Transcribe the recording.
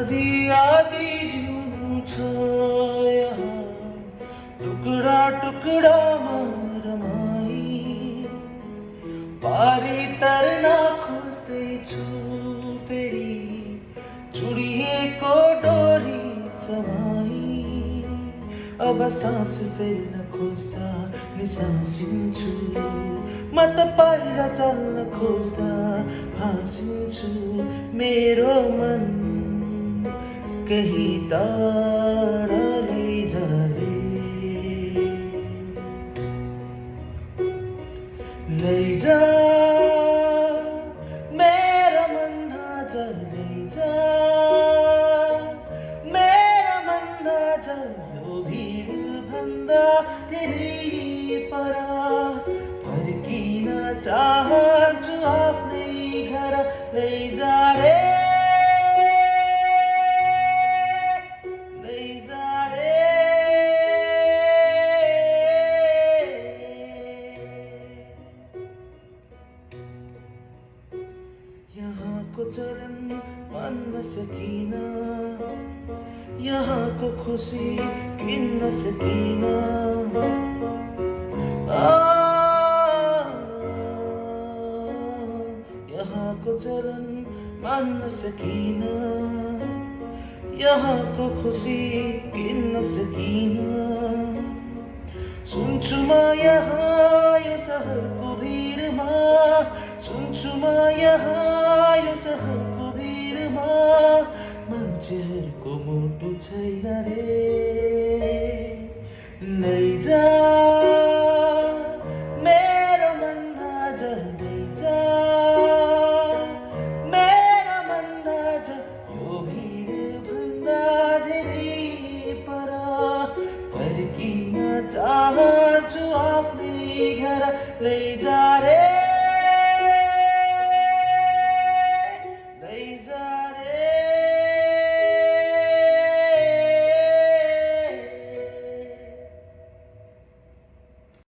आधी आधी जिउनु छ यहाँ, टुक्रा टुक्रा रमाई पारी तर्न खोज्दैछु फेरि चुडिएको डोरी समाई। अब सास फेर्न खोज्दा निसासिन्छु, म त पाइला चल्न खोज्दा हाँसिन्छु। मेरो मन कहीँ टाढा लैजारे, लैजा मेरो मन आज लैजा, मेरो मन आज यो भिड भन्दा धेरै पर फर्किन चाहन्छु आफ्नै घर। लैजा रे, लैजा रे। यहाँको चलन मान्न सकिन, यहाँको खुसी किन्न सकिन। यहाँको चलन मान्न सकिन, यहाँको खुसी किन्न सकिन। सुन्छु म यहाँ यो सहरको भिडमा, सुन्छु म यहाँ यो सहरको भिडमा, मान्छेहरूको मुटु छैन रे। लैजा मेरो मन आज लैजा, मेरो मन आज यो भिड भन्दा धेरै पर फर्किन चाहन्छु आफ्नै घर। लैजा रे।